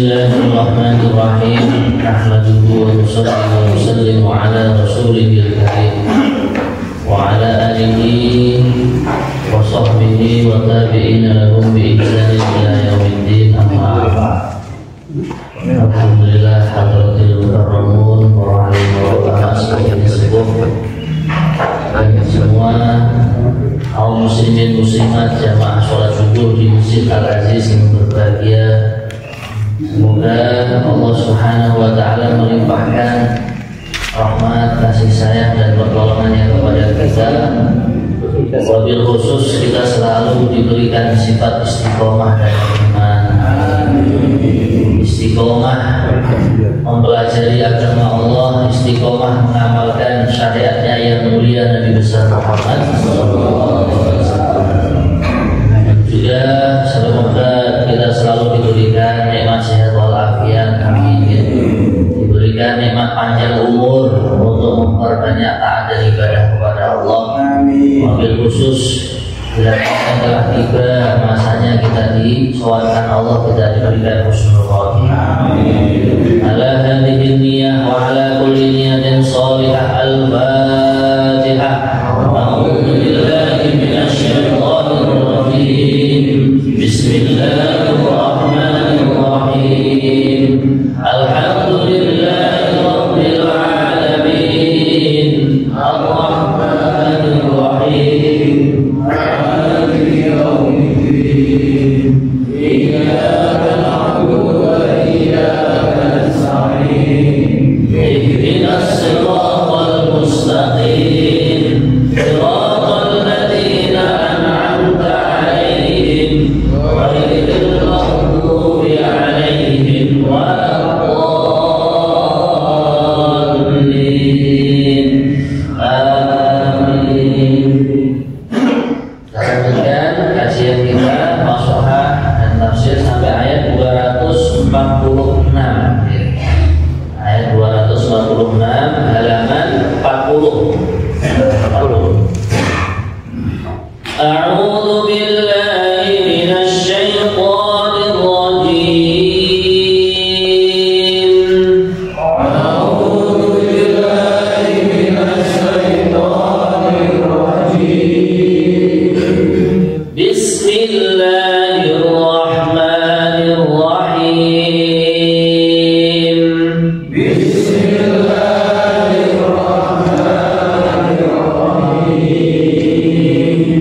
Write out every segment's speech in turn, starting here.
Bismillahirrahmanirrahim. Nahmaduhu wa nusalli wa nusallimu ala rasulihil karim wa ala alihi wa sahbihi wa tabi'ina lahum bi ihsanin ila yaumiddin. Amma ba'd. Alhamdulillah hadratil mukarramun wa rahimahullah sekalian sepuh dan semua kaum muslimin muslimat jamaah sholat subuh di Masjid Al-Aziz yang berbahagia. Semoga Allah Subhanahu wa Ta'ala melimpahkan rahmat, kasih sayang dan pertolongannya kepada kita. Wabil khusus kita selalu diberikan sifat istiqomah dan iman. Istiqomah mempelajari agama Allah, istiqomah mengamalkan syariatnya yang mulia Nabi besar Muhammad SAW. Juga semoga kita selalu diberikan nikmat sehat walafiat, amin. Diberikan nikmat panjang umur untuk memperbanyak taat dan ibadah kepada Allah. Wabil khusus bila telah tiba masanya kita disoalkan Allah, kita diberikan husnul khotimah. Ala hadhihi niyyah wa ala kulli niyatin shalihah al-Fatihah. A'udzu billahi minasyaitonir rajim. Bismillahirrahmanirrahim. Alhamdulillahi rabbil alamin. Ar-Rahmanir Rahim. Maliki yaumiddin. Iyyaka na'budu wa iyyaka nasta'in. Ihdinas siratal mustaqim. Siratal ladzina an'amta 'alaihim ghairil maghdubi 'alaihim waladdallin. Amin. Lanjutkan kajian kita Mashahah dan tafsir sampai ayat 246. Ayat 246 halaman 40. A'udzu billahi minasy syaithanir rajim. A'udzu billahi minasy syaithanir rajim. Bismillahirrahmanirrahim. Bismillahirrahmanirrahim.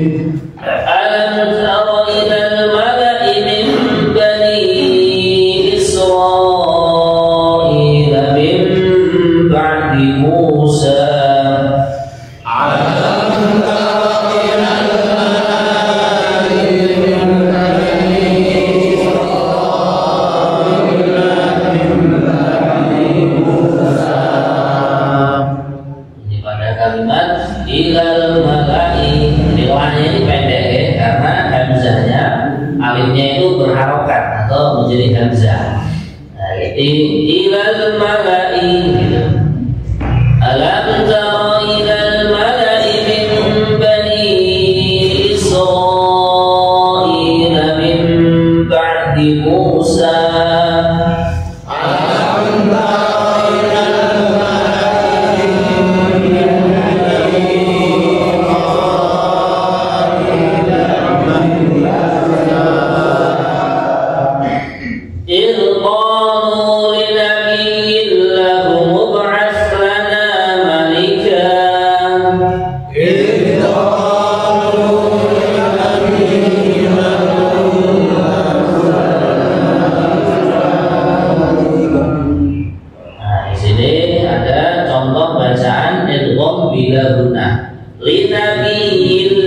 Alam tara ilal mala'i min bani Israil min ba'di Musa. Ini pada kalimat ilal mala'i, ilahnya ini pendek ya, karena hamzahnya alifnya itu berharokat atau menjadi hamzah. Nah, jadi ilal mala'i gitu. Alam tara ilal mala'i min bani Israil min ba'di Musa. إذ قالوا لنبي له ابعث لنا ملكا. Nah, di sini ada contoh bacaan idgham bila guna. Linabiyil.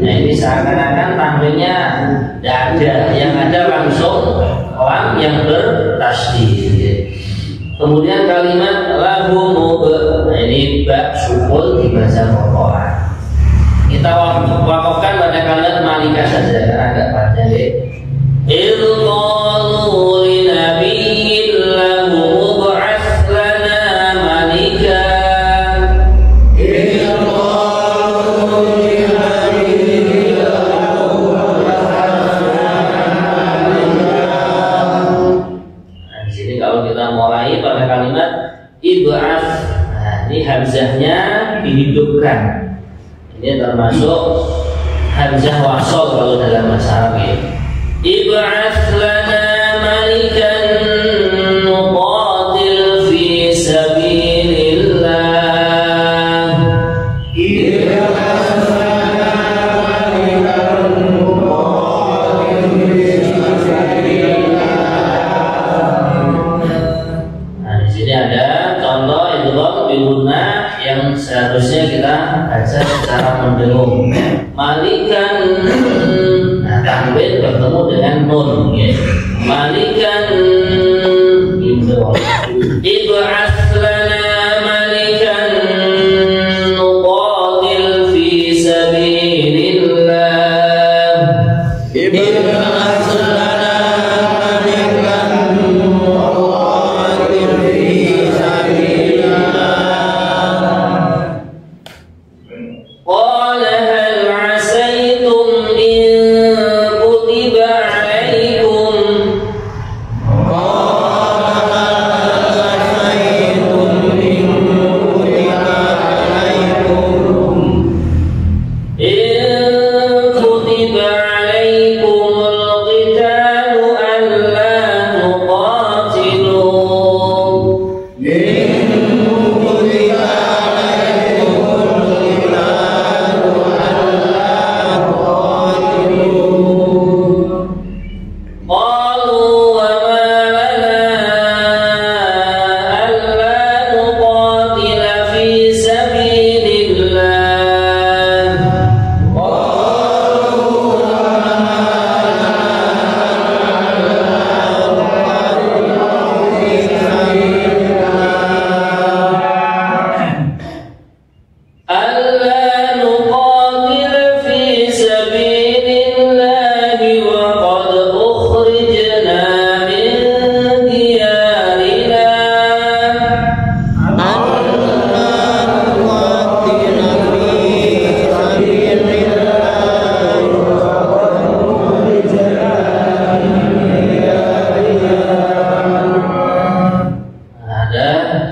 Nah, ini seakan-akan tampilnya tidak ada, yang ada langsung orang yang bertasydid. Kemudian kalimat lahu mub, nah ini ba sukun dibaca qoqohan. Kita wakafkan pada kalimat malika saja karena agak panjang ya. Idh qalu li nabiyyin lahu mub'ats lana malika. mulai pada kalimat ib'ats. Nah, ini hamzahnya dihidupkan. Ini termasuk hamzah wasol kalau dalam bahasa Arab. Ib'ats lana malikan nuqatil fi sabilillah. Ib'ats lana malikan nuqatil fi sabilillah. Nah, di sini ada contoh idgham bi gunnah yang seharusnya kita baca secara mendengung. Malikan, nah tanwin bertemu dengan nun, ya. Malikan, gitu. Ib'ats lana malikan nuqatil fi sabilillah. Ib'ats lana malikan nuqatil fi sabilillah. Qala hal asaytum in kutiba alaikum.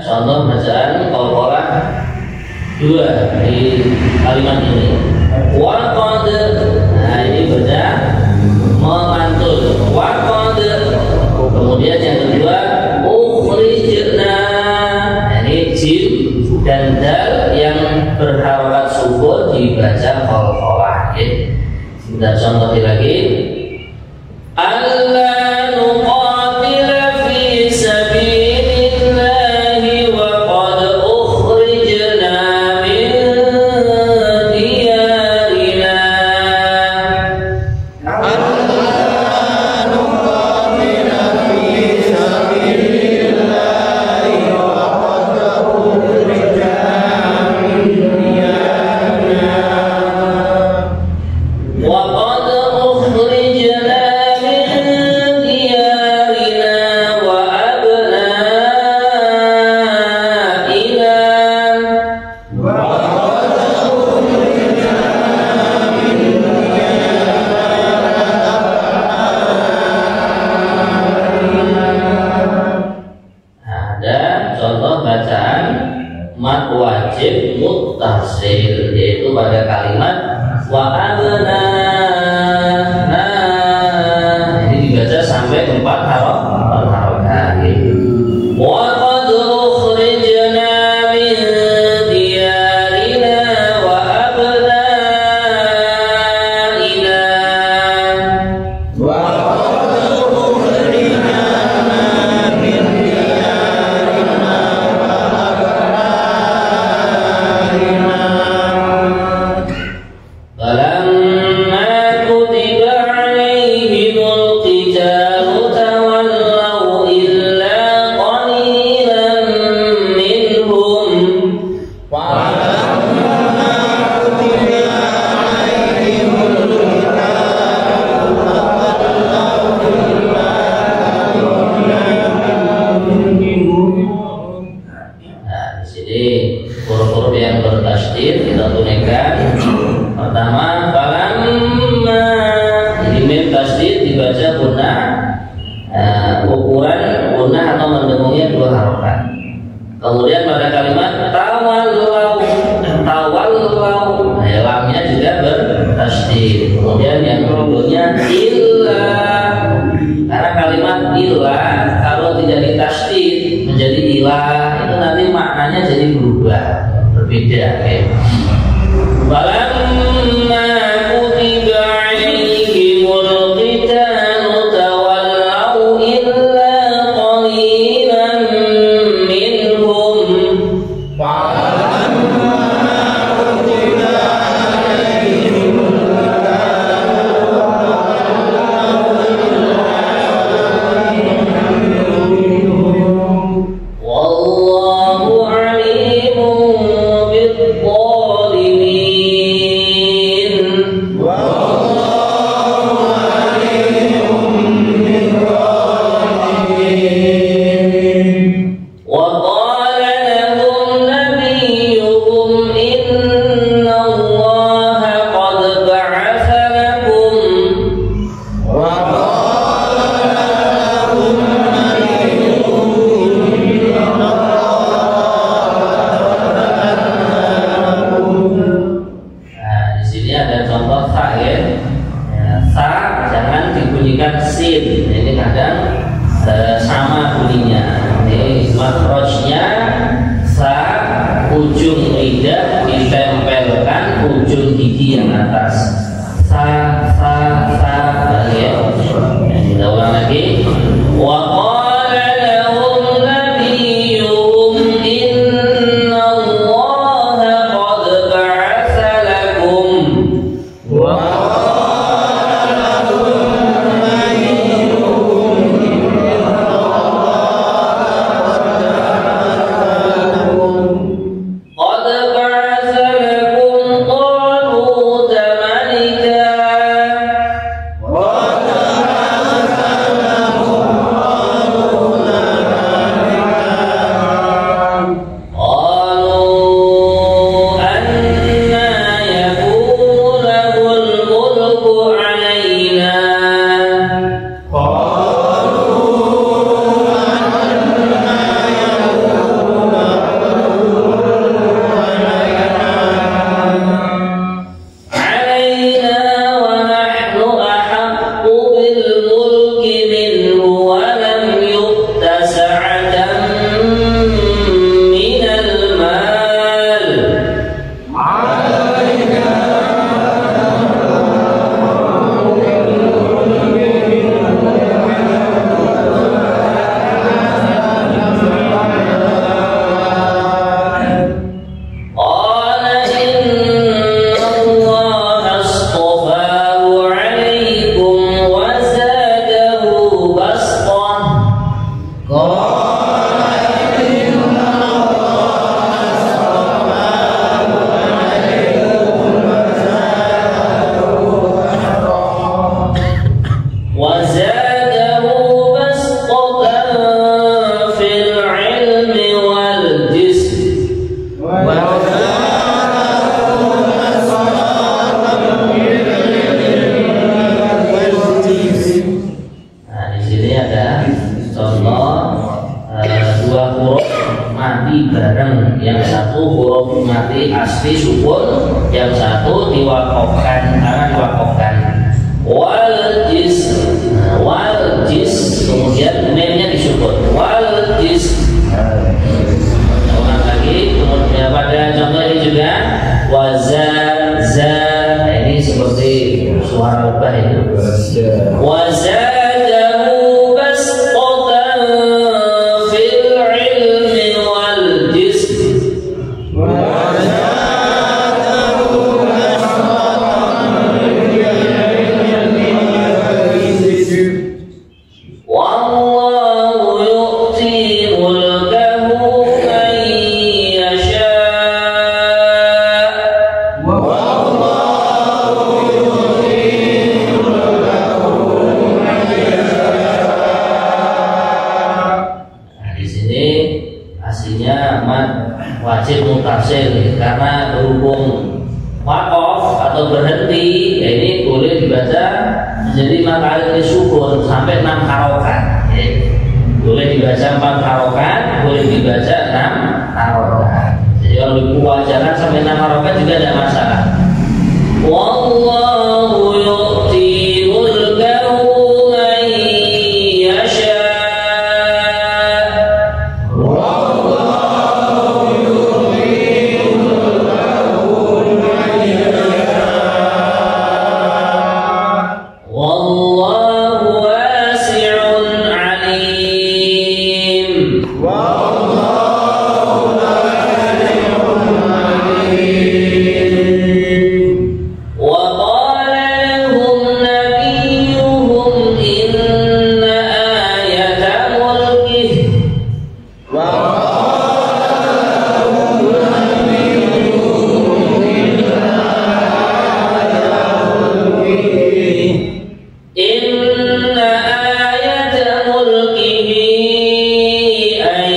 Contoh bacaan qalqalah dua di kalimat ini. Waqad, nah ini baca memantul. Waqad. Kemudian yang kedua ukhrijna. Ini jim dan dal yang berharokat sukun dibaca qalqalah. Kita contoh lagi. Alla nuqatila fi sabilillahi wa qad ukhrijna min diyarina. Alla nuqatila fi sabilillahi wa qad ukhrijna min diyarina. Wa qad ukhrijna mat wajib muttasil, yaitu pada kalimat wa abna. Nah, ini dibaca sampai 4 harokat. Wa qad ukhrijna min diyarina wa abnaina. Wa qad ukhrijna min diyarina falamma kutiba alaihimul qitalu tawallaw illa qalilan minhum. Falamma kutiba alaihimul qitalu tawallaw illa qalilan minhum. Nah, di sini huruf-huruf yang bertasydid kita tunaikan. Pertama, falamma, ini mim tasydid dibaca gunnah. Ukuran gunnah atau mendengungnya 2 2 harokat. Kemudian pada kalimat tawallau, lamnya juga bertasydid. Kemudian yang berikutnya illa, karena kalimat illa kalau tidak ditasydid menjadi ilah itu nanti maknanya jadi berubah, berbeda. Walamma kutiba alaihimul qitalu tawallau illa qalilan minhum. Boleh dibaca 4 harokat, boleh dibaca 6 harokat. Jadi kalau diwajarkan sampai 6 harokat juga tidak masalah. Wallahu yu'ti mulkahu man yasha. Wallahu yu'ti mulkahu man yasha. Wallahu wasi'un alim. Wallahu wasi'un alim. Wa qala lahum nabiyuhum inna ayata mulkihi Inna ayata mulkihi an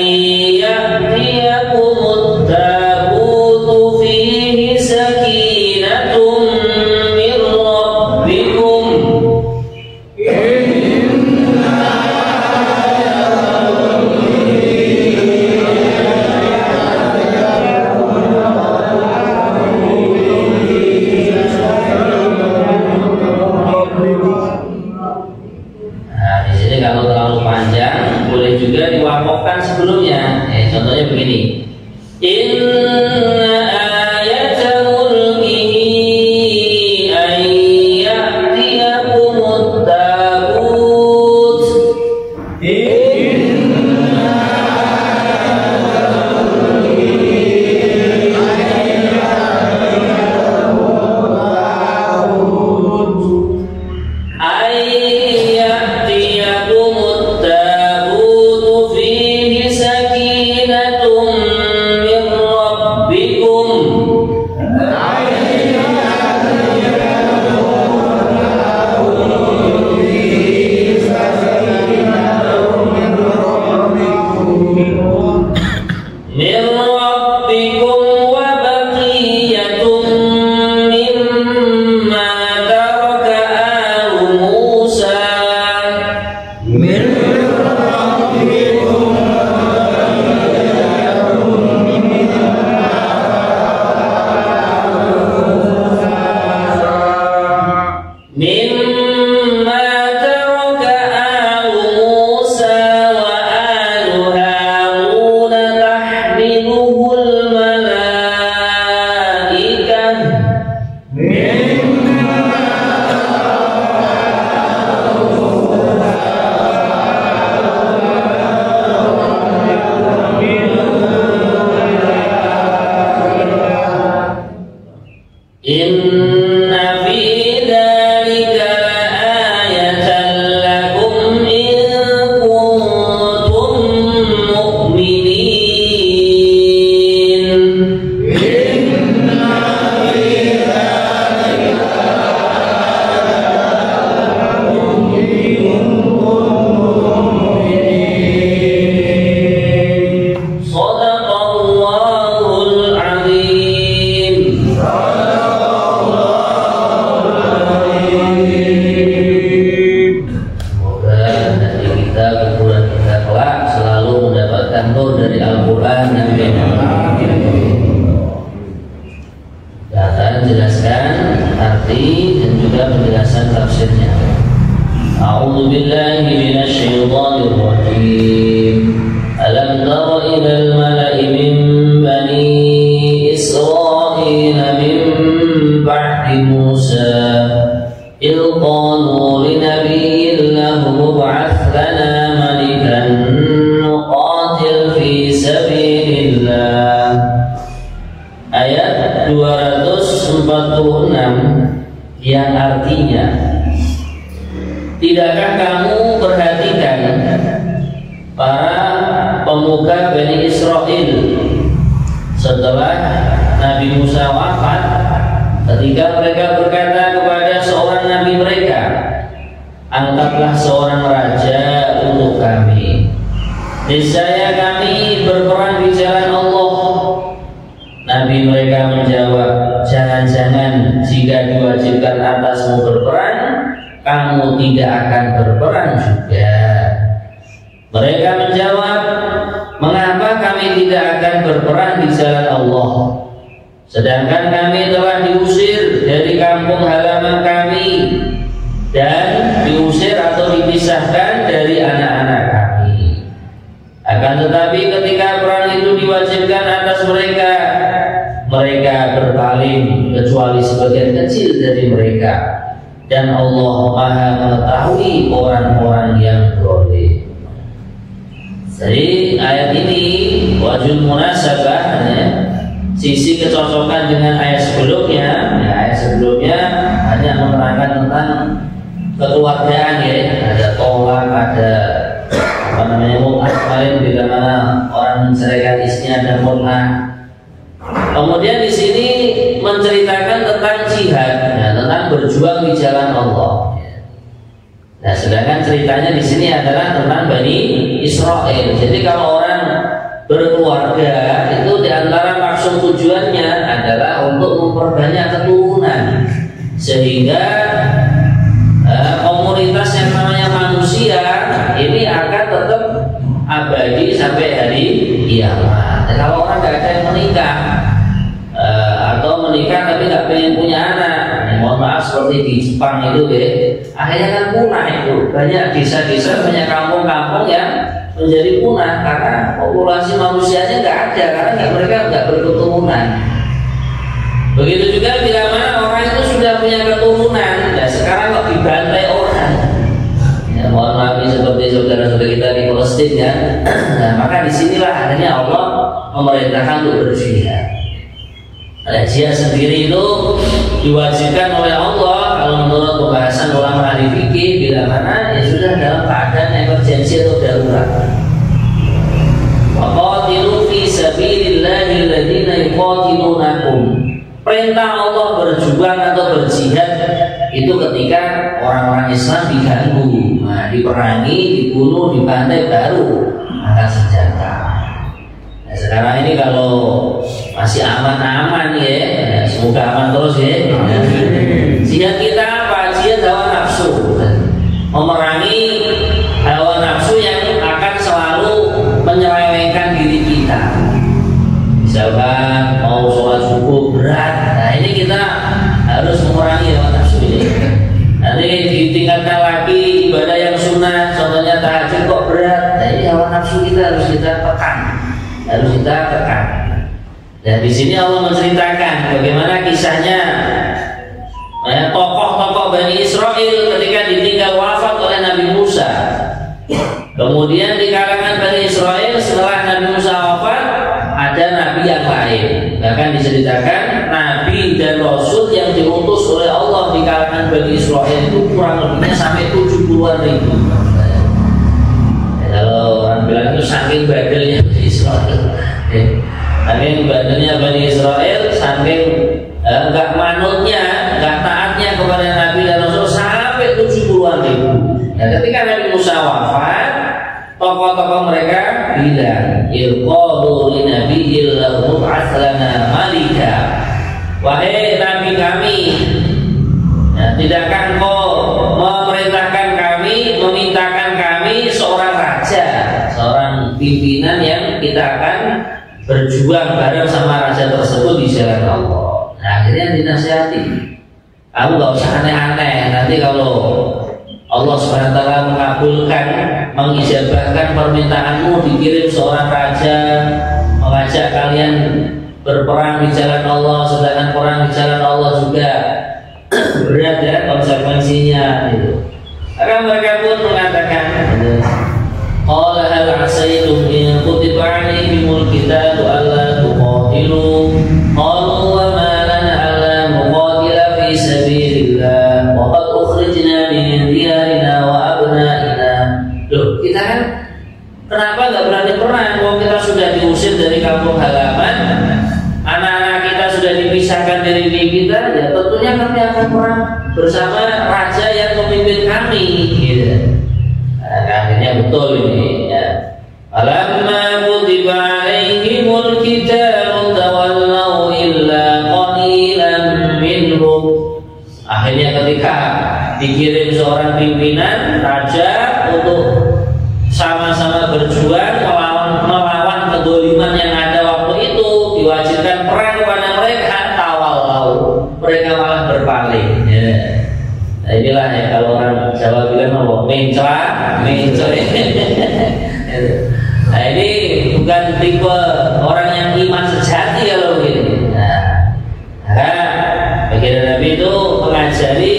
ya'tiyakumut tabutu fihi sakinatun min rabbikum. Nah, di sini kalau terlalu panjang boleh juga diwakafkan sebelumnya. Contohnya begini. Inna ayata mulkihi an ya'tiyakumut tabut. Ayyatiyakumut tabutu fihi sakinatun min rabbikum. Min rabbikum wa baqiyatun mimma taraka alu Musa. Min rabbikum mimma taraka alu Musa wa alu Harun tahmiluhul malaikah. Inna fi dzalika laayatan lakum in kuntum mu'minin. Shadaqallahul azim. Semoga nanti kita keturunan kita kelak selalu mendapatkan nur dari Al-Quran. Amin. Kita akan jelaskan arti dan juga penjelasan tafsirnya. A'udzu billahi minasyaitonir rajim. Alam tara ilal mala'i min bani Israil min ba'di Musa إذ قالوا لنبي له ابعث لنا ملكا نقاتل في سبيل الله. Ayat 246 yang artinya, tidakkah kamu perhatikan para pemuka Bani Israel setelah Nabi Musa wafat, ketika mereka berkata kepada seorang nabi mereka, angkatlah seorang raja untuk kami, niscaya kami berperang di jalan Allah. Nabi mereka menjawab, jangan-jangan jika diwajibkan atasmu berperang, kamu tidak akan berperang juga. Mereka menjawab, mengapa kami tidak akan berperang di jalan Allah, sedangkan kami telah diusir dari kampung halaman kami dan diusir atau dipisahkan dari anak-anak kami. Akan tetapi ketika perang itu diwajibkan atas mereka, mereka berpaling kecuali sebagian kecil dari mereka, dan Allah Maha mengetahui orang-orang yang zalim. Jadi ayat ini wajul munasabah, sisi kecocokan dengan ayat sebelumnya. Ayat sebelumnya hanya menerangkan tentang kekeluargaan, ada tolak, ada mut'ah kemarin di mana orang menceraikan istrinya dan mut'ah. Kemudian di sini menceritakan tentang jihad, tentang berjuang di jalan Allah. Nah, sedangkan ceritanya di sini adalah tentang Bani Israel. Jadi kalau orang berkeluarga itu diantara maksud tujuannya adalah untuk memperbanyak keturunan, sehingga komunitas yang namanya manusia ini akan tetap abadi sampai hari kiamat. Kalau orang nggak ada yang menikah atau menikah tapi nggak pengen punya anak, mohon maaf seperti di Jepang itu akhirnya kan punah itu. Banyak desa-desa, banyak kampung-kampung yang menjadi punah karena populasi manusianya nggak ada, karena mereka nggak berketurunan. Begitu juga bila mana orang itu sudah punya keturunan, sekarang kok dibantai orang. Mohon maaf seperti saudara-saudara kita di Palestina, maka disinilah akhirnya Allah memerintahkan untuk berjihad. Jihad sendiri itu diwajibkan oleh Allah kalau menurut pembahasan ulama ahli fikih bila mana sudah dalam keadaan emergensi atau darurat. Waqatilu fi sabilillahi alladziina yuqatilunakum. Perintah Allah berjuang atau berjihad itu ketika orang-orang Islam diganggu, diperangi, dibunuh, dibantai, baru angkat senjata. Nah, sekarang ini kalau masih aman-aman semoga aman terus jihad kita apa? Jihad hawa nafsu, memerangi hawa nafsu yang akan selalu menyelewengkan diri kita. Misalkan mau sholat subuh berat, nah ini kita harus memerangi hawa nafsu ini. Nanti ditingkatkan lagi ibadah yang sunnah, contohnya tahajud kok berat, nah ini hawa nafsu kita harus kita tekan. Dan di sini Allah menceritakan bagaimana kisahnya tokoh-tokoh Bani Israel ketika ditinggal wafat oleh Nabi Musa. Kemudian di kalangan Bani Israel setelah Nabi Musa wafat ada nabi yang lain. Bahkan diceritakan nabi dan rasul yang diutus oleh Allah di kalangan Bani Israel itu kurang lebihnya sampai 70-an ribu. Kalau orang bilang itu saking badelnya Bani Israel, saking badelnya Bani Israel, saking enggak manutnya, enggak taatnya kepada Nabi dan Rasul sampai 70-an ribu. Nah, ketika Nabi Musa wafat, tokoh-tokoh mereka bilang, ilqadu li nabiyil lahu aslana malika. Wahai Nabi kami, tidakkah engkau memerintahkan kami, memintakan kami seorang raja, seorang pimpinan yang kita akan berjuang bareng sama raja tersebut di jalan Allah. Nah, akhirnya dinasihati, kamu gak usah aneh-aneh. Nanti kalau Allah SWT mengabulkan, mengijabahkan permintaanmu, dikirim seorang raja mengajak kalian berperang di jalan Allah, sedangkan perang di jalan Allah juga berat konsekuensinya gitu. Maka mereka pun mengatakan, qala hal asaytum in kutiba alaihimul qitalu alla tuqatilu qalu wa ma lana alla nuqatila fi sabilillah wa qad ukhrijna min diyarina wa abnaina. Loh, kita kan kenapa nggak berani perang? Kalau kita sudah diusir dari kampung halaman, anak-anak kita sudah dipisahkan dari diri kita, ya tentunya kami akan perang bersama raja yang memimpin kami gitu. Nah, akhirnya betul ini ya. Alamma kutiba alaihimul qitalu tawallaw illa qalilan minhum. Akhirnya ketika dikirim seorang pimpinan raja untuk sama-sama berjuang melawan kedoliman yang ada waktu itu, diwajibkan perang kepada mereka, tawallau, mereka malah berpaling. Ya. Nah, inilah ya kalau orang Jawa bilang apa? Mencela. Nah, ini bukan tipe orang yang iman sejati kalau begini. Nah, baginda Nabi itu mengajari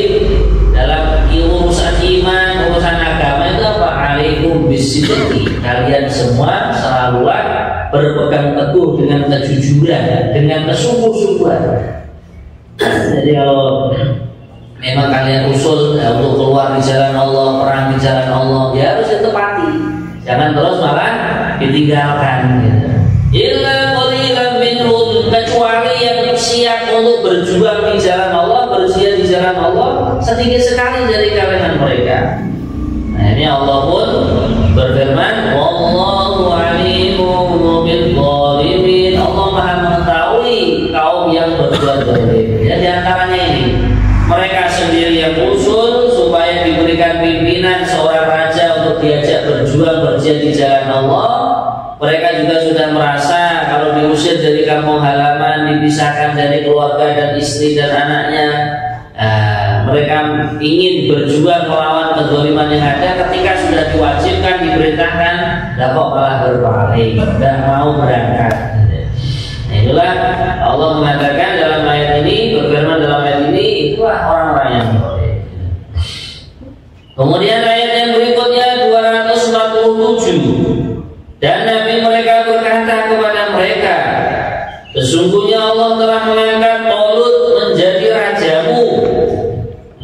dalam urusan iman, urusan agama itu apa? Alaikum bisidqi. Kalian semua selalulah berpegang teguh dengan kejujuran, dengan kesungguh-sungguhan. Jadi kalau memang kalian usul ya, untuk keluar di jalan Allah, perang di jalan Allah, ya harus ditepati. Jangan terus malah ditinggalkan. Gitu. Illa qalilan minhum, kecuali yang siap untuk berjuang di jalan Allah, berjihad di jalan Allah, sedikit sekali dari kalangan mereka. Nah, ini Allah pun berfirman, wallahu alimun bil zalimin. Allah Maha mengetahui kaum yang berbuat zalim. Ya, di antaranya ini mereka sendiri yang usul supaya diberikan pimpinan seorang raja untuk diajak berjuang berjihad di jalan Allah. Mereka juga sudah merasa kalau diusir dari kampung halaman, dipisahkan dari keluarga dan istri dan anaknya, mereka ingin berjuang melawan kezaliman yang ada. Ketika sudah diwajibkan, diperintahkan, kok malah berpaling, tidak mau berangkat. Nah, itulah Allah mengatakan dalam ayat ini, berfirman dalam ayat ini, itulah orang-orang yang boleh. Kemudian ayat yang berikutnya 247. Dan Nabi mereka berkata kepada mereka, sesungguhnya Allah telah mengangkat Talut menjadi rajamu.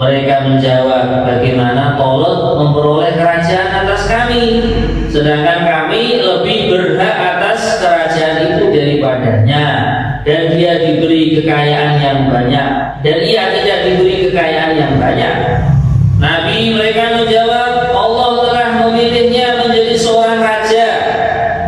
Mereka menjawab, bagaimana Talut memperoleh kerajaan atas kami, sedangkan kami lebih berhak atas kerajaan itu daripadanya, dan dia diberi kekayaan yang banyak, dan ia tidak diberi kekayaan yang banyak. Nabi mereka menjawab, Allah telah memilihnya menjadi seorang raja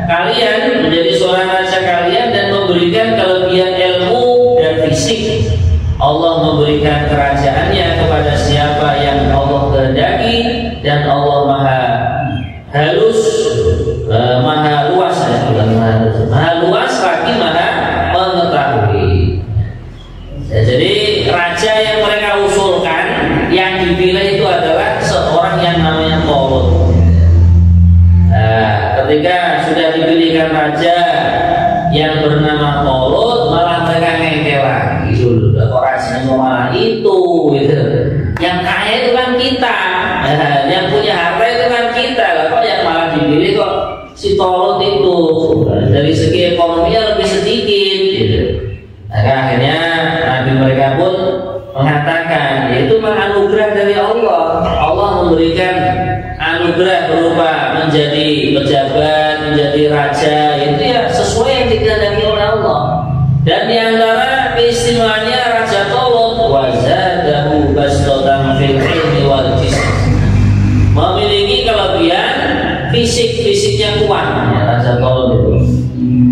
kalian, menjadi seorang raja kalian, dan memberikan kelebihan ilmu dan fisik. Allah memberikan kerajaannya kepada siapa yang Allah kehendaki, dan Allah maha halus, maha luas, maha luas lagi maha mengetahui. Ya, jadi raja yang mereka usulkan, yang dipilih itu adalah seorang yang namanya Talut. Ketika sudah dipilihkan raja yang bernama Talut, malah mereka ngengkel lagi dulu. Rajanya malah itu, gitu. Yang kaya itu kan kita, yang punya harta itu kan kita. Kok yang malah dipilih kok si Talut itu? Dari segi ekonominya lebih sedikit, gitu. Maka akhirnya Nabi mereka pun mengatakan, yaitu anugerah dari Allah. Allah memberikan anugerah berupa menjadi pejabat, menjadi raja, itu ya sesuai yang dikehendaki oleh Allah. Dan di antara keistimewaannya Raja Talut, wa zadahu bastatan fil ilmi wal jism, memiliki kelebihan fisiknya kuat, ya, Raja Talut itu.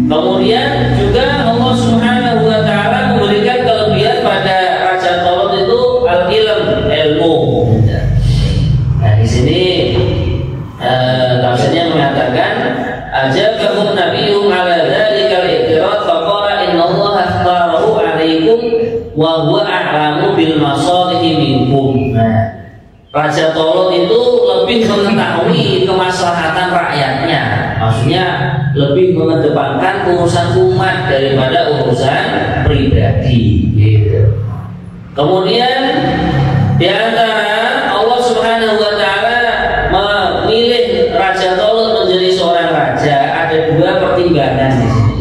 Kemudian juga Allah Subhanahu wa taala memberikan kelebihan pada Raja Talut itu ilmu. Nah, di sini tafsirnya mengatakan, ajabahum nabiyyum ala dzalikal i'tirad faqala innallaha ikhtarahu 'alaikum wa huwa a'lamu bil masalihi minkum. Nah, Raja Talut itu lebih mengetahui kemaslahatan rakyatnya, maksudnya lebih mengedepankan urusan umat daripada urusan pribadi, gitu. Kemudian di antara Allah Subhanahu wa taala memilih Raja Talut menjadi seorang raja, ada dua pertimbangan di sini.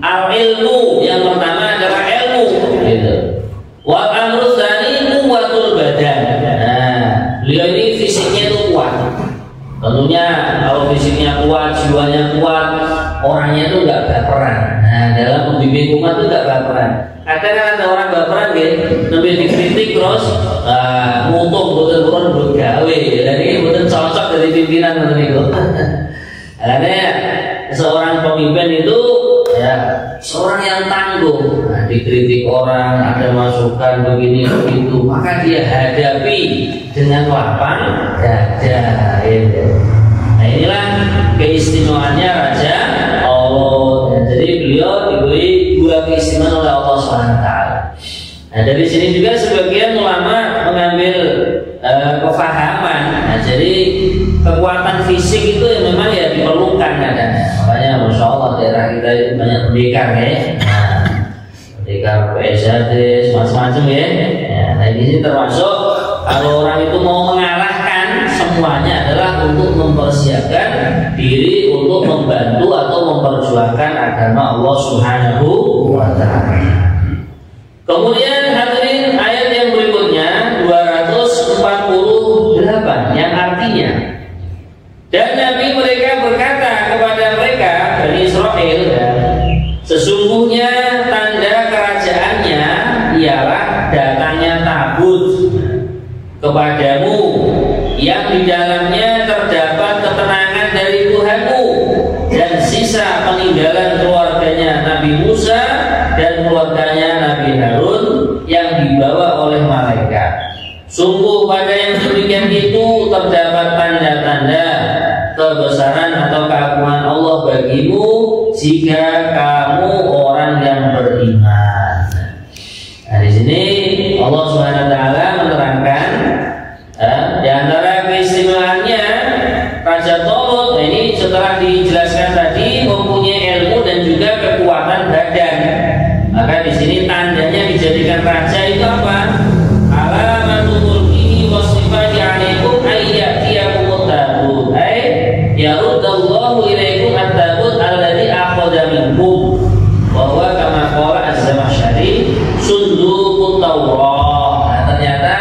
Al-ilmu, yang pertama adalah ilmu, gitu. Wa amru tsani quwwatul badan. Nah, beliau ini fisiknya itu kuat. Tentunya kalau fisiknya kuat, jiwanya kuat, orangnya itu nggak baperan. Nah, dalam membimbing umat itu nggak baperan. Kadang ada orang baperan gitu, lebih dikritik terus mutung betul-betul bergawe. Dan ini betul cocok dari pimpinan itu. Karena seorang pemimpin itu ya seorang yang tangguh. Nah, dikritik orang, ada masukan begini begitu, maka dia hadapi dengan lapang dada. Nah inilah keistimewaannya Raja Thalut. Ya, jadi beliau diberi dua keistimewaan oleh Allah SWT. Nah dari sini juga sebagian ulama mengambil kefahaman. Nah jadi kekuatan fisik itu yang memang ya diperlukan kadang. Makanya Masya Allah daerah kita itu banyak pendekar ya. Nah, pendekar PSAD macam-macam ya. Nah ini termasuk kalau orang itu mau mengalahkan, semuanya adalah untuk mempersiapkan diri untuk membantu atau memperjuangkan agama Allah Subhanahu wa Ta'ala. Kemudian hadirin ayat yang berikutnya 248 yang artinya, dan Nabi mereka berkata kepada mereka Bani Israel, sesungguhnya tanda kerajaannya ialah datangnya tabut kepadamu yang di dalamnya terdapat ketenangan dari Tuhanmu dan sisa peninggalan keluarganya Nabi Musa dan keluarganya Nabi Harun yang dibawa oleh malaikat. Sungguh pada yang demikian itu terdapat tanda-tanda kebesaran atau keagungan Allah bagimu jika kamu orang yang beriman. Nah di sini Allah Subhanahu wa Ta'ala menerangkan di antara keistimewaannya Raja Thalut. Ini setelah dijelaskan tadi mempunyai ilmu dan juga kekuatan badan. Maka di sini tandanya dijadikan raja itu apa? Alamatul mulkihi wasifati alaikum ayyatiyakumut tabut ay yaruddallahu ilaikum at-tabut alladhi akhadha minkum wa huwa kama qala az-Zamakhsyari sundukut Taurat. Nah, ternyata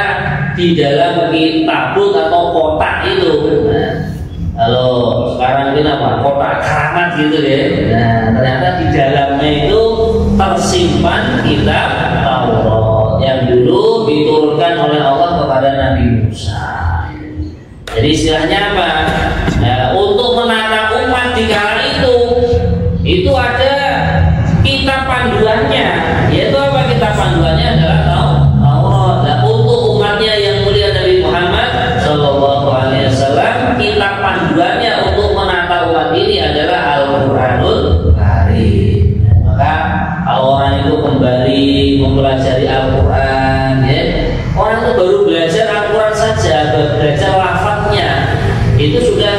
di dalam tabut atau kotak itu, nah, kalau sekarang ini apa? Kotak keramat gitu ya. Nah, ternyata di dalamnya itu tersimpan kitab Taurat yang dulu diturunkan oleh Allah kepada Nabi Musa. Jadi istilahnya apa? Nah, untuk menata umat di kala itu ada kitab panduannya. Yaitu apa kitab panduannya? Adalah Taurat. Nah, untuk umatnya yang mulia Nabi Muhammad Sallallahu Alaihi Wasallam, kitab panduannya untuk menata umat ini adalah Al-Quranul Karim. Maka kalau orang itu kembali mempelajari Al-Quran, ya, orang itu baru belajar Al-Quran saja, belajar lafadznya, itu sudah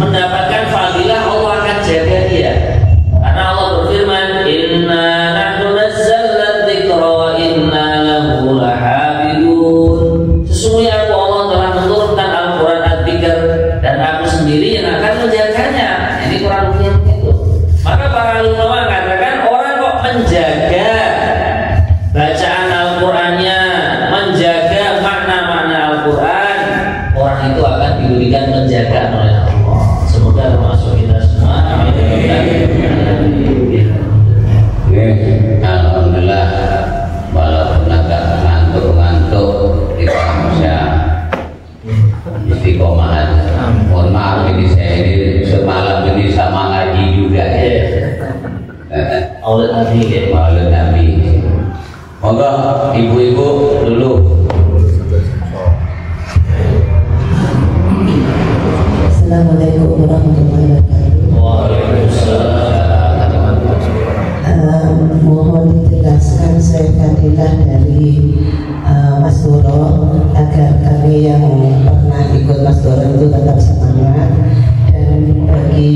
mendapatkan fadilah. Allah akan jaga dia, karena Allah berfirman, Inna nahnu nazzalna dzikra wa inna lahu lahafidun. Sesungguhnya aku Allah telah menurunkan Al-Quran Ad-Dzikr dan aku sendiri yang akan menjaganya. Ini Quran itu. Maka para ulama mengatakan orang kok menjaga bacaan Al-Qurannya, menjaga makna-makna Al-Quran, orang itu akan diberikan penjagaan oleh Allah. Semoga termasuk kita semua. Alhamdulillah, walaupun agak ngantuk-ngantuk kita bisa istiqomah. Mohon maaf ini saya ini semalam ini sama ngaji juga ya. Maulid Nabi ya. Maulid Nabi. Monggo ibu-ibu dulu. Assalamualaikum warahmatullahi wabarakatuh. Waalaikumsalam. Mohon dijelaskan saya fadilah dari Mas Doro agar kami yang pernah ikut Mas Doro itu tetap semangat, dan bagi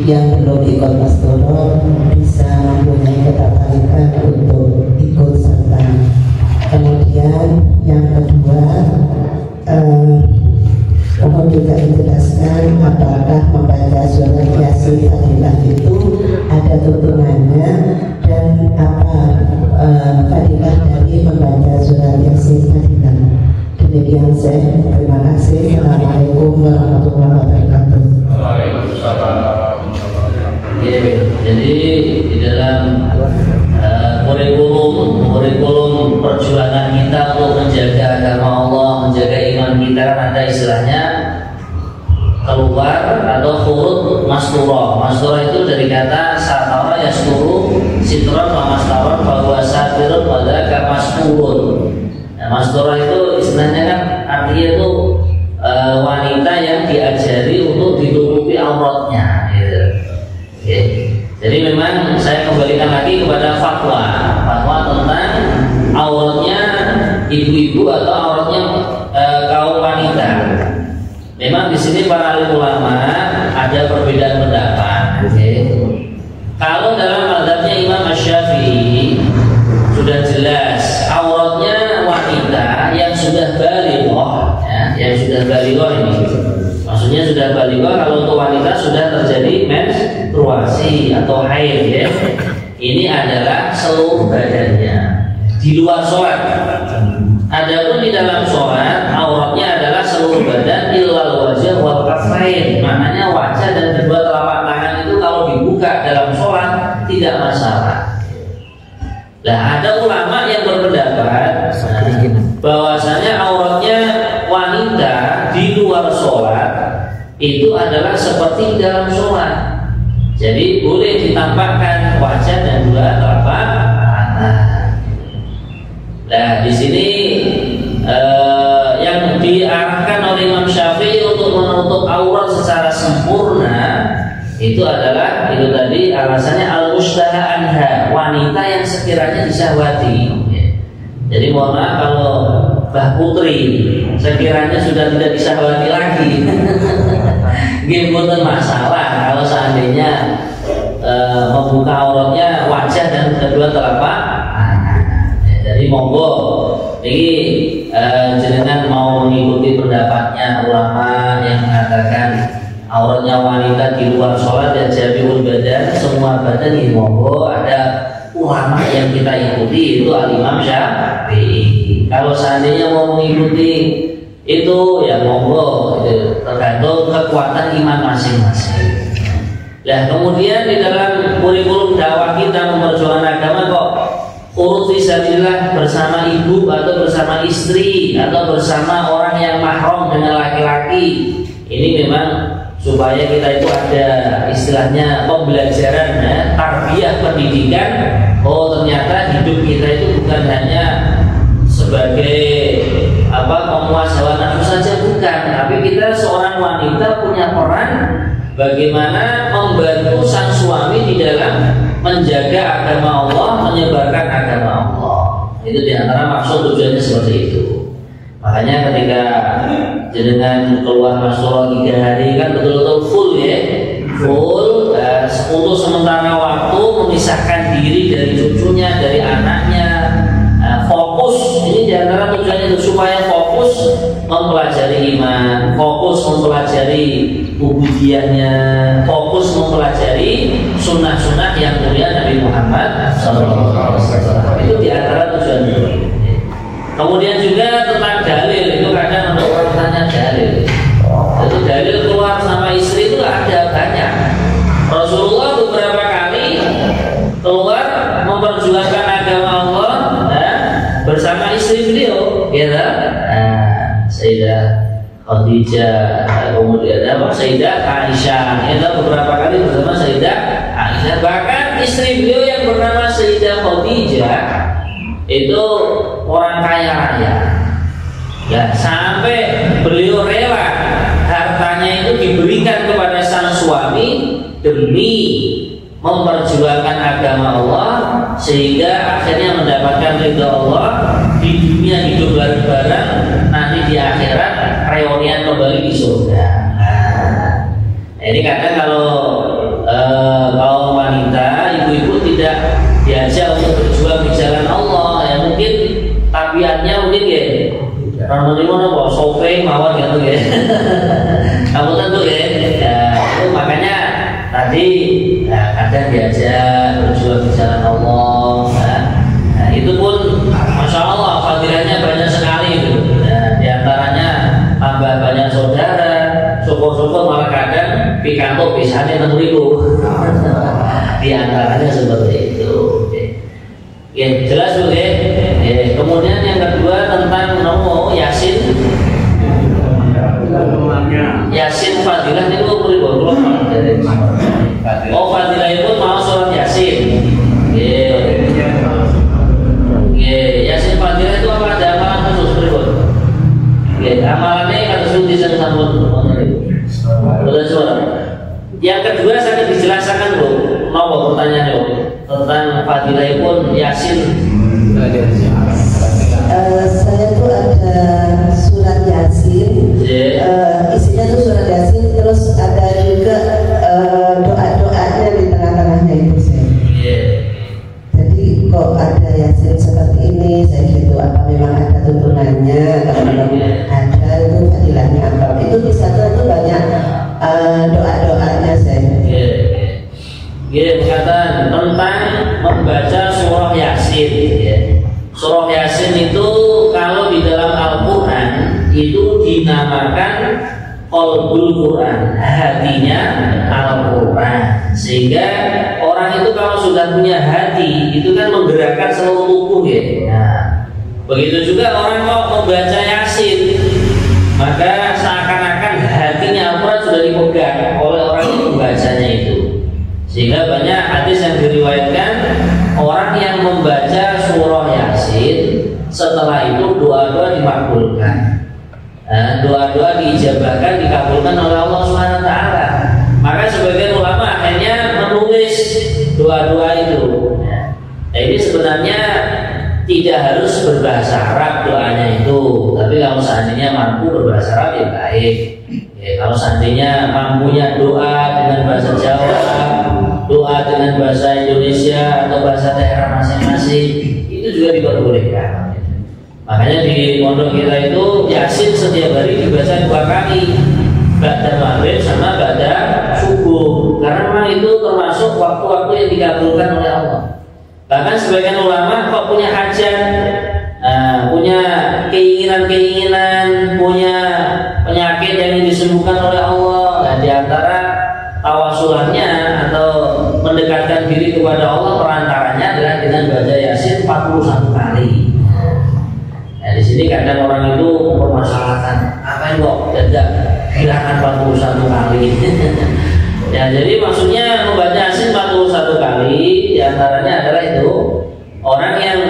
yang belum ikut Mas Doro bisa mempunyai ketertarikan untuk ikut serta. Kemudian yang kedua, mohon juga dijelaskan apakah membaca surat Yasin fadilah itu ada tuntunannya, dan apa fadilah dari membaca surat Yasin fadilah. Demikian saya, terima kasih. Assalamualaikum warahmatullahi wabarakatuh. Jadi di dalam kurikulum perjuangan kita untuk menjaga agama Allah, menjaga iman kita, kan ada istilahnya keluar atau huruf masturah. Masturah itu dari kata satara yasturu, sitron wa mastaron bahwa satirun pada masturun. Nah, masturah itu istilahnya kan artinya itu wanita yang diajari untuk ditutupi auratnya. Gitu. Oke. Jadi memang saya kembalikan lagi kepada fatwa tentang auratnya ibu-ibu atau auratnya kaum wanita. Memang di sini para ulama ada perbedaan pendapat. Okay. Kalau dalam mazhabnya Imam Asy-Syafi'i sudah jelas auratnya wanita yang sudah balighah, ya, yang sudah balighah ini. Maksudnya sudah balighah kalau untuk wanita sudah terjadi menstruasi atau haid, ya. Ini adalah seluruh badannya di luar sholat. Adapun di dalam sholat auratnya adalah seluruh badan illal wajah wal kafain. Maknanya wajah dan kedua telapak tangan itu kalau dibuka dalam sholat tidak masalah. Nah, ada ulama yang berpendapat bahwasanya auratnya wanita di luar sholat itu adalah seperti dalam sholat. Jadi boleh ditampakkan wajah dan dua telapak tangan. Nah, di sini yang diarahkan oleh Imam Syafi'i untuk menutup aurat secara sempurna itu adalah itu tadi alasannya al-mustaha anha, wanita yang sekiranya disahwati. Jadi mohon maaf kalau Mbah Putri sekiranya sudah tidak disahwati lagi, bukan masalah kalau seandainya membuka auratnya wajah dan kedua telapak. Jadi monggo ini jenengan mau mengikuti pendapatnya ulama yang mengatakan auratnya wanita di luar sholat dan jami'ul badan, semua badan ini monggo. Ada ulama yang kita ikuti itu Al-Imam Syafi'i. Kalau seandainya mau mengikuti itu ya monggo, itu tergantung kekuatan iman masing-masing. Nah, kemudian di dalam kurikulum dakwah kita memperjuangkan agama kok urut fisabilillah bersama ibu atau bersama istri atau bersama orang yang mahram dengan laki-laki. Ini memang supaya kita itu ada istilahnya pembelajaran, ya, tarbiyah pendidikan. Oh, ternyata hidup kita itu bukan hanya sebagai pemuas hawa nafsu saja, bukan, tapi kita seorang wanita punya peran bagaimana membantu sang suami di dalam menjaga agama Allah, menyebarkan agama Allah. Itu diantara maksud tujuannya seperti itu. Makanya ketika jenengan keluar masuk 3 hari kan betul-betul full, ya, full untuk sementara waktu memisahkan diri dari cucunya, dari anaknya, fokus. Ini diantara tujuannya itu supaya fokus mempelajari iman, fokus mempelajari ubudiyahnya, fokus mempelajari sunnah-sunnah yang mulia Nabi Muhammad SAW. Itu diantara tujuannya. Kemudian juga tentang dalil, itu kadang ada orang tanya dalil. Itu dalil keluar sama istri itu ada banyak. Rasulullah beberapa kali keluar memperjuangkan agama Allah bersama istri beliau, ya, Sayyidah Khadijah, kemudian Sayyidah Aisyah, ya, beberapa kali bersama Sayyidah Aisyah. Bahkan istri beliau yang bernama Sayyidah Khadijah itu orang kaya raya, ya, sampai beliau rela hartanya itu diberikan kepada sang suami demi memperjuangkan agama Allah, sehingga akhirnya mendapatkan ridha Allah di dunia, hidup bareng-bareng, nanti di akhirat reunian kembali di surga. Nah, ini kadang kalau kaum wanita, ibu-ibu tidak diajak untuk berjuang di jalan Allah, ya mungkin tabiatnya mungkin, ya, orang mana kok sope mawar gitu, ya. Kamu tentu, ya, itu makanya tadi kadang diajak berjuang di jalan Allah. Nah, itu pun masya Allah fadilahnya banyak sekali itu. Nah, diantaranya tambah banyak saudara, syukur-syukur malah kadang pikanto bisanya 6.000. Diantaranya seperti itu. Ya, jelas, Bu, ya. Kemudian yang kedua tentang Yasin. Yasin fadilah itu belum. Oh, fadilah itu mau surat Yasin. Yasin fadilah itu apa? Ada amalan khusus berikut. Amalannya harus disentuh fadilahipun Yasin? Saya tuh ada surat Yasin, isinya tuh surat Yasin, terus ada juga doa-doanya di tengah-tengahnya itu saya. Jadi kok ada Yasin seperti ini, saya gitu, apa memang ada tuntunannya? Kalau memang ada itu fadilahnya apa? Itu di sana tuh banyak doa-doanya saya. Berkata tentang membaca surah Yasin. Surah Yasin itu kalau di dalam Al-Quran itu dinamakan qalbul Quran, hatinya Al-Quran. Sehingga orang itu kalau sudah punya hati itu kan menggerakkan seluruh tubuh ya. Nah, begitu juga orang kalau membaca Yasin, maka seakan-akan hatinya Al-Quran sudah dipegang oleh orang yang membacanya itu. Sehingga banyak hadis yang diriwayatkan orang yang membaca surah Yasin setelah itu doa-doa dimakbulkan, doa-doa diijabahkan, dikabulkan oleh Allah Subhanahu Wa Taala. Maka sebagian ulama akhirnya menulis doa-doa itu. Nah, ini sebenarnya tidak harus berbahasa Arab doanya itu, tapi kalau seandainya mampu berbahasa Arab ya baik. Kalau seandainya mampunya doa dengan bahasa Jawa, doa dengan bahasa Indonesia atau bahasa daerah masing-masing, itu juga diperbolehkan. Makanya di pondok kita itu Yasin setiap hari dibaca 2 kali, ba'da maghrib sama ba'da subuh, karena memang itu termasuk waktu-waktu yang dikabulkan oleh Allah. Bahkan sebagian ulama kok punya hajat, punya keinginan-keinginan, punya penyakit yang disembuhkan oleh Allah. Nah, di antara tawasulannya atau mendekatkan diri kepada Allah perantaranya adalah dengan baca Yasin 41 kali. Nah, di sini kadang orang itu mempermasalahkan, apa yang kok tidak hilangkan 41 kali. Ya, jadi maksudnya membaca Yasin 41 kali, di antaranya adalah itu orang yang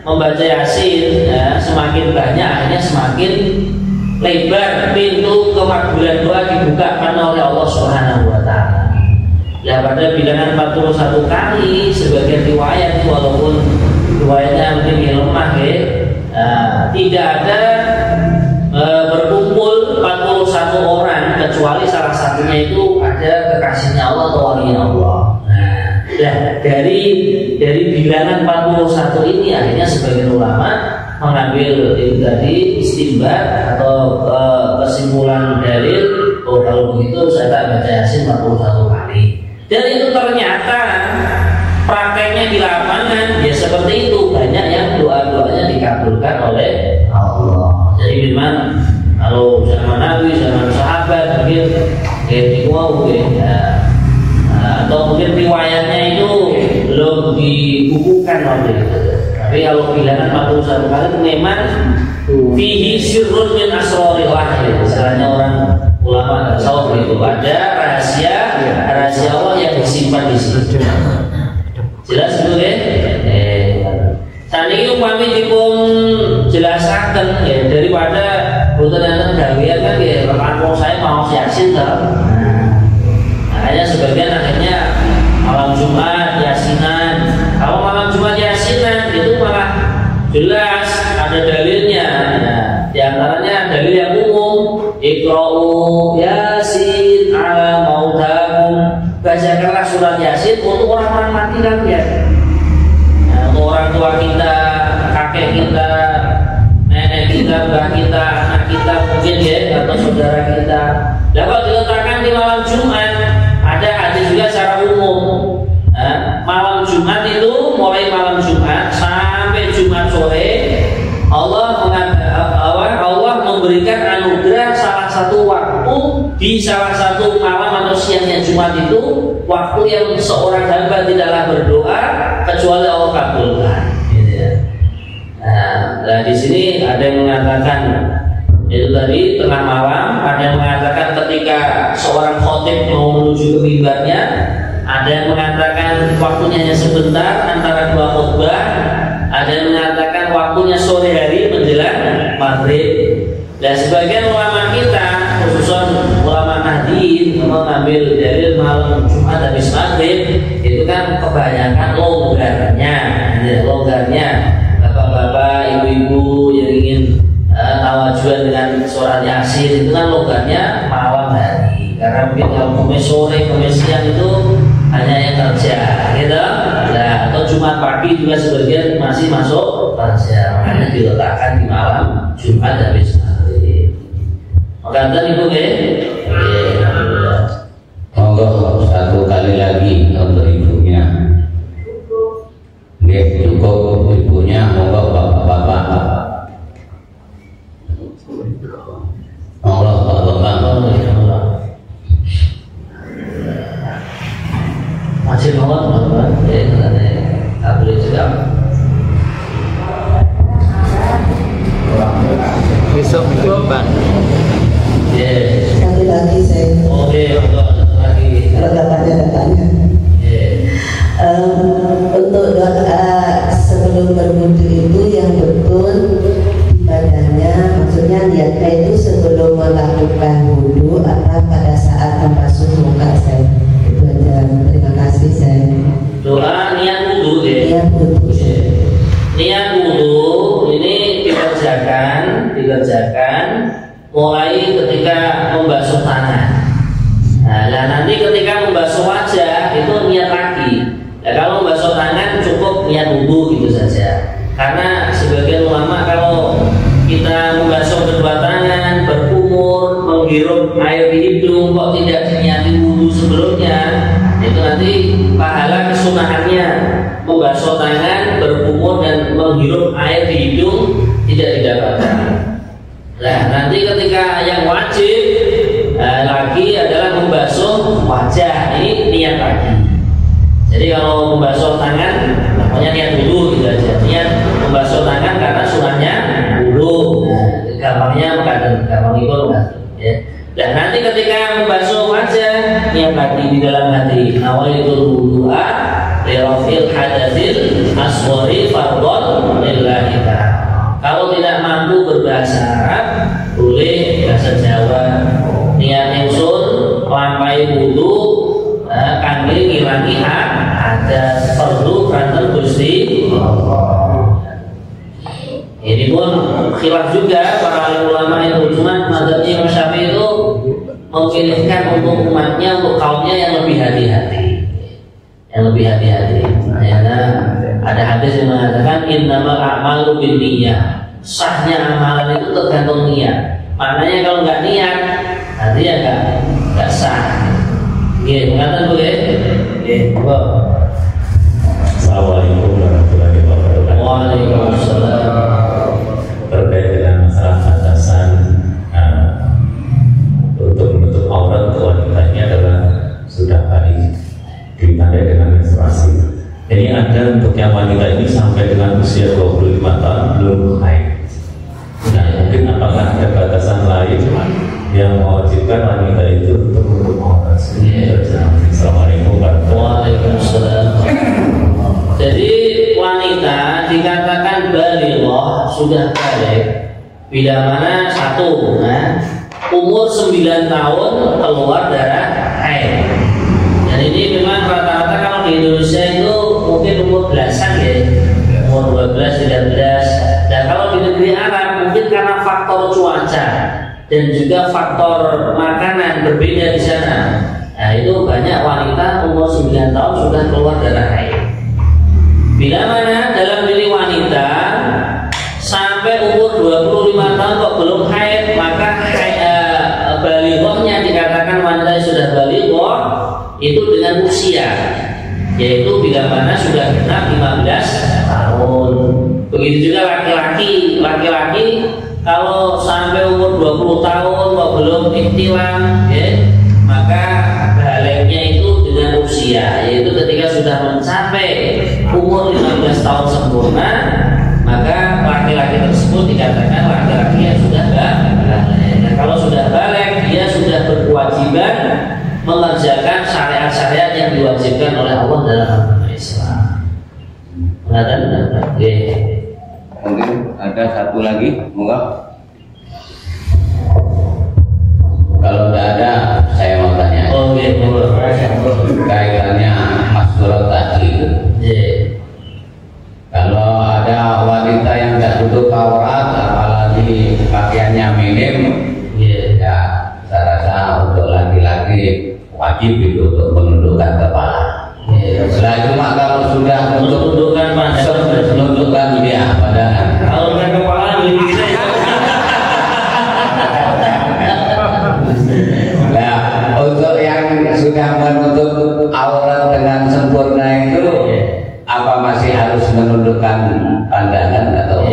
membaca Yasin ya, semakin banyak akhirnya semakin lebar pintu kemakbulan doa dibukakan oleh Allah Subhanahu Wa Taala. Ya, pada bilangan 41 kali sebagian riwayat itu, walaupun riwayatnya mungkin lemah ya, tidak ada berkumpul 41 orang kecuali salah satunya itu ada kekasihnya Allah atau walinya Allah. Nah, dari bilangan 41 ini akhirnya sebagian ulama mengambil itu tadi istimbat atau kesimpulan dalil, oh kalau begitu saya tak baca Yasin 41 kali. Dan itu ternyata prakteknya di lapangan ya seperti itu, banyak yang doa-doanya dikabulkan oleh Allah. Jadi memang kalau zaman Nabi, zaman sahabat mungkin atau mungkin riwayatnya itu belum dibukukan waktu itu. Tapi kalau bilangan 41 kali itu memang fihi sirrun min asrarillah, misalnya orang ulama tasawuf itu ada rahasia Allah yang disimpan di situ. Jelas itu kan? Saat ini upami dipun jelasaken ya, daripada boten enten gawean kan ya, kalau saya mau Yasin toh. Makanya sebagian akhirnya malam Jumat Yasinan. Kalau malam Jumat Yasinan itu malah jelas ada dalilnya. Di antaranya dalil yang umum, Iqra'u Yasin ala mautakum, bacakanlah surat Yasin untuk orang-orang mati kalian. Untuk orang tua kita, kakek kita, nenek kita, mbah kita, anak kita mungkin ya, atau saudara kita. Dan kalau diletakkan di malam Jumat, ada hadis juga secara umum. Malam Jumat itu mulai malam Jumat sampai Jumat sore, Allah memberikan anugerah salah satu waktu di salah satu malam atau siangnya Jumat itu, waktu yang seorang hamba tidaklah berdoa kecuali Allah kabulkan. Nah, di sini ada yang mengatakan itu tadi tengah malam, ada yang mengatakan ketika seorang khotib mau menuju ke mimbarnya, ada yang mengatakan waktunya hanya sebentar antara 2 khutbah, ada yang mengatakan waktunya sore hari menjelang maghrib. Dan sebagian ulama kita, khususnya ulama Nahdien, mengambil dalil malam Jumat habis maghrib itu kan kebanyakan longgar. logarnya bapak-bapak, ibu-ibu yang ingin tawajuan dengan suara Yasin itu kan logarnya malam hari, karena mungkin kalau kemis sore, kemis siang itu hanya yang kerja, gitu. Nah, atau Jumat pagi juga sebagian masih masuk kerja, makanya diletakkan di malam Jumat habis maghrib. Maka ibu monggo satu kali lagi untuk ibunya. Cukup ibunya, monggo bapak-bapak. Monggo bapak-bapak. Masih mohon boleh juga. Besok minggu depan. Sekali lagi saya. Oke, satu lagi. Kalau datanya. Untuk doa sebelum berwudu itu yang betul ibadahnya, maksudnya niatnya itu sebelum melakukan wudu atau pada saat membasuh muka saya. Itu aja. Terima kasih saya. Doa niat wudu Niat wudu. Niat wudu ini dikerjakan mulai ketika membasuh tangan. Nah, nanti ketika membasuh wajah itu niat lagi. Ya, kalau membasuh tangan cukup niat wudu gitu saja. Karena sebagian ulama kalau kita membasuh kedua tangan, berkumur, menghirup air di hidung kok tidak diniati wudu sebelumnya, itu nanti pahala kesunahannya membasuh tangan, berkumur dan menghirup air di hidung tidak didapatkan. Nah, nanti ketika yang wajib lagi adalah membasuh wajah, ini niat lagi. Jadi kalau membasuh tangan, pokoknya niat dulu gitu aja. Niat membasuh tangan karena sunahnya dulu. Gampangnya gampang itu ya. Dan nanti ketika membasuh wajah, niat lagi di dalam hati. Nawaitul wudu'a li raf'il hadatsil asghari fardhon lillahi ta'ala. Kalau tidak mampu berbahasa Arab, boleh bahasa Jawa. Niat usul melampai wudu kangge ngilangi hak ada perlu kantor Gusti Allah. Ini pun khilaf juga para alim ulama itu, cuma mazhabnya Imam Syafi'i itu memilihkan untuk umatnya, untuk kaumnya yang lebih hati-hati. Karena ada hadis yang mengatakan innamal a'malu binniyah. Sahnya amalan itu tergantung niat. Maknanya kalau nggak niat, artinya nggak sah. Mengatakan boleh. Assalamualaikum warahmatullahi wabarakatuh. Waalaikumsalam. Terkait dengan masalah batasan untuk menutup aurat untuk wanitanya adalah sudah kali ditandai dengan menstruasi. Jadi ada untuk yang wanita ini sampai dengan usia 25 tahun belum haid. Nah, mungkin apakah ada batasan lain yang mewajibkan wanita itu untuk menutup aurat? Assalamualaikum warahmatullahi wabarakatuh. Jadi wanita dikatakan balighah, sudah balik bila mana satu, umur 9 tahun keluar darah haid. Dan ini memang rata-rata kalau di Indonesia itu mungkin umur belasan ya, umur 12, 13. Dan kalau di negeri Arab mungkin karena faktor cuaca dan juga faktor makanan berbeda di sana. Nah, itu banyak wanita umur 9 tahun sudah keluar darah haid. Bila mana dalam diri wanita sampai umur 25 tahun kok belum haid, maka balighahnya dikatakan wanita yang sudah balighah itu dengan usia, yaitu bila mana sudah genap 15 tahun. Begitu juga laki-laki kalau sampai umur 20 tahun kok belum ihtilam, ya, maka baliknya itu dengan usia, yaitu ketika sudah mencapai umur 15 tahun sempurna, maka laki-laki tersebut dikatakan laki-laki yang sudah balik. Nah, kalau sudah balik, dia sudah berkewajiban mengerjakan syariat-syariat yang diwajibkan oleh Allah dalam agama Islam. Mungkin ada satu lagi, moga. Kalau tidak ada, saya mau tanya. Oke, kaitannya Mas Durot tadi. tutup aurat, apalagi pakaiannya minim, ya saya rasa untuk laki-laki wajib itu untuk menundukkan kepala. Setelah cuma kalau sudah menundukkan pandangan, menundukkan dia pandangan. kalau udah kepala begini Nah, untuk yang sudah menutup aurat dengan sempurna itu, apa masih harus menundukkan pandangan atau?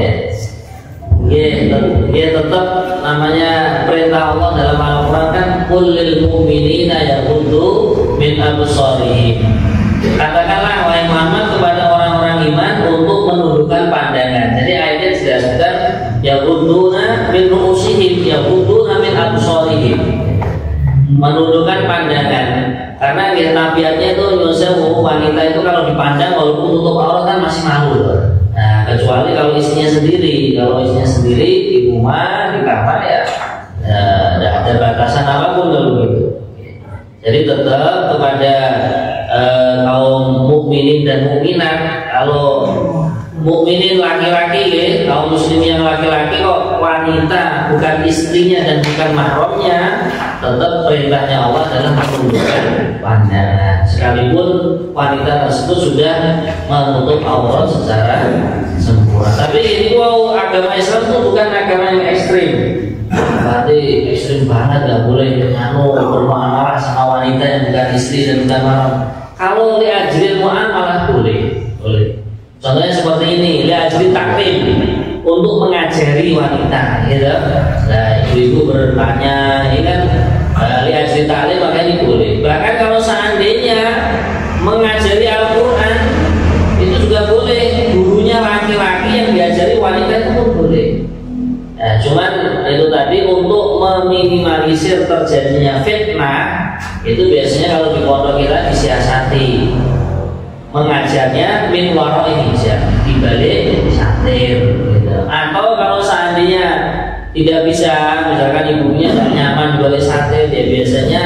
tetap namanya perintah Allah dalam Al-Quran kan qul lil mu'minina yaghuddu min absarihim. Katakanlah wahai Muhammad kepada orang-orang iman untuk menundukkan pandangan. Jadi ayatnya dijelaskan yaghudduna min ru'usihim yaghudduna min absarihim. Menundukkan pandangan. Karena tabiatnya itu wanita itu kalau dipandang walaupun tutup aurat kan masih malu. Nah, kecuali kalau istrinya sendiri. Kalau istrinya sendiri di rumah, di kamar ya tidak ada batasan apapun kalau gitu. Jadi tetap kepada kaum mukminin dan mukminat, kalau mukminin laki-laki ya, kaum muslim yang laki-laki kok wanita bukan istrinya dan bukan mahramnya, tetap perintahnya Allah adalah menundukkan pandangan sekalipun wanita tersebut sudah menutup aurat secara sempurna. Tapi ini agama Islam itu bukan agama yang ekstrim. Berarti ekstrim banget, nggak boleh bermuamalah sama wanita yang bukan istri dan bukan mahram. Kalau li'ajril mu'amalah boleh. Contohnya seperti ini, li'ajril taklim, untuk mengajari wanita, gitu. Nah, ibu-ibu bertanya, ini kan li'ajril taklim makanya ini boleh. Bahkan kalau seandainya mengajari Al-Quran itu juga boleh, gurunya laki-laki yang diajari wanita itu pun boleh. Nah, cuman itu tadi untuk meminimalisir terjadinya fitnah, itu biasanya kalau di pondok kita disiasati mengajarnya min wara'i hijab, di balik satir gitu. Atau kalau seandainya tidak bisa, misalkan ibunya tidak nyaman di balik satir, dia biasanya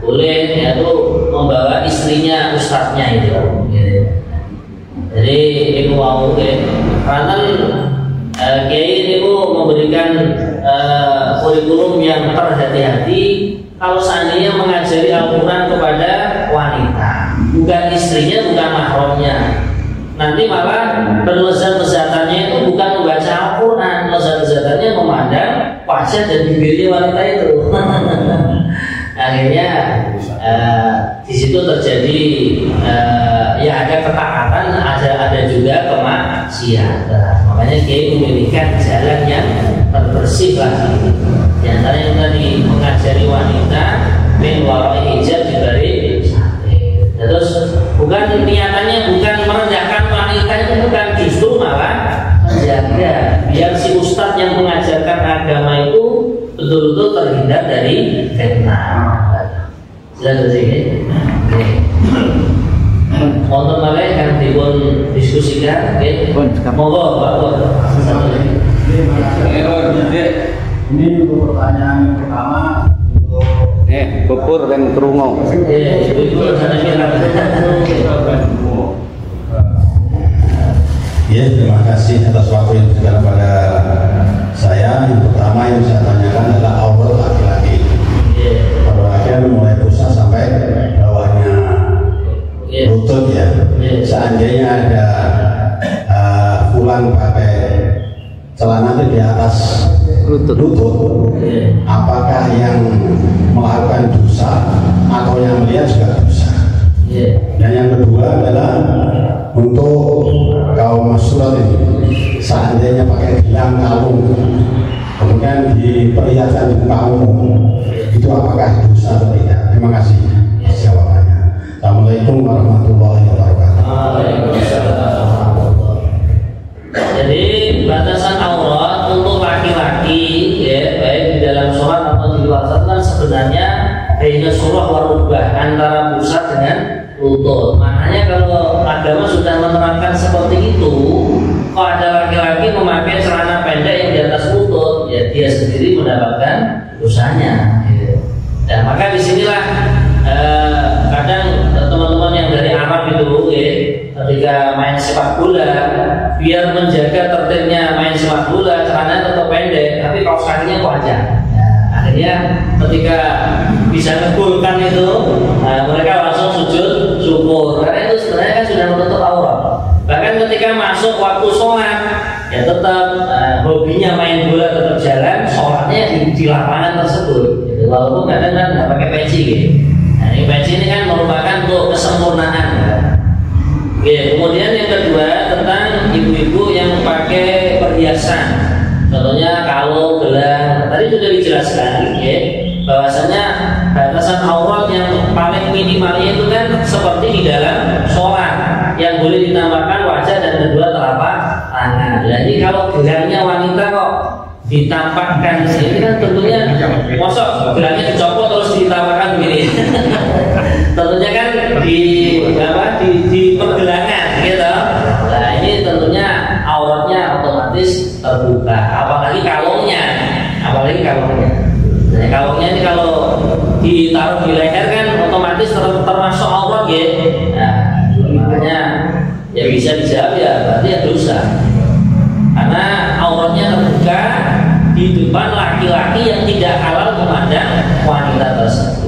boleh yaitu membawa istrinya ustadznya itu gitu. Jadi ibu mau karena Kiai ini memberikan kurikulum yang terhati-hati kalau seandainya mengajari Al-Quran kepada wanita, bukan istrinya, bukan mahramnya. Nanti malah berlezat-lezatannya itu bukan membaca Al-Quran, lezat-lezatannya memandang wajah dan bibirnya wanita itu. Akhirnya di situ terjadi ya ada ketaatan, ada juga kemaksiatan. Makanya Kiai memilihkan jalan yang terbersih lah. Di antara yang tadi mengajari wanita min wara'i hijab di balik satir. Terus bukan niatannya bukan merendahkan wanita, itu bukan, justru malah menjaga biar si ustadz yang mengajarkan agama itu betul-betul terhindar dari fitnah. Sudah selesai. Oke. Untuk malah kan dipun diskusikan, oke. Monggo Pak Bos. Ini untuk pertanyaan yang pertama untuk Bubur dan kerungu. Ya, terima kasih atas waktu yang diberikan kepada saya. Yang pertama yang saya tanyakan adalah aurat laki-laki. Perwakil mulai pusat sampai bawahnya lutut ya. Seandainya ada fulan pakai celana itu di atas lutut, apakah yang melakukan dosa atau yang melihat juga dosa? Dan yang kedua adalah untuk kaum masyhur ini, seandainya pakai gelang kalung kemudian diperlihatkan di muka umum, itu apakah dosa atau tidak? Terima kasih jawabannya. Assalamualaikum warahmatullahi wabarakatuh. Jadi batasan aurat untuk laki-laki ya, baik di dalam sholat atau di luar sholat kan sebenarnya hanya surah warubah antara pusat dengan lutut. Makanya kalau agama sudah menerapkan seperti itu, kalau ada laki-laki memakai celana pendek yang di atas lutut, ya dia sendiri mendapatkan dosanya. Gitu. Dan maka disinilah kadang teman-teman yang dari Arab itu, ya, ketika main sepak bola, biar menjaga tertibnya main sepak bola, celananya tetap pendek, tapi kaos kakinya panjang. Akhirnya ketika bisa ngegolkan itu, mereka langsung sujud syukur karena itu sebenarnya kan sudah menutup aurat. Bahkan ketika masuk waktu sholat, ya tetap hobinya main bola tetap jalan, sholatnya di lapangan tersebut. Gitu. Walaupun kadang kan nggak pakai peci, gitu. Nah, ini peci ini kan merupakan untuk kesempurnaan. Oke, kemudian yang kedua tentang ibu-ibu yang pakai perhiasan, contohnya kalau gelang. Tadi sudah dijelaskan, ya, bahwasanya batasan aurat yang paling minimalnya itu kan seperti di dalam sholat, yang boleh ditambahkan wajah dan kedua telapak tangan. Jadi kalau gelangnya wanita kok ditampakkan ini kan tentunya, mosok gelangnya dicopot terus ditampakkan begini. Tentunya kan di pergelangan gitu. Nah ini tentunya auratnya otomatis terbuka, apalagi kalungnya. Nah, kalungnya ini kalau ditaruh di leher kan otomatis termasuk aurat ya. Nah, makanya ya bisa dijawab ya berarti ya dosa. Karena auratnya terbuka di depan laki-laki yang tidak halal memandang wanita tersebut.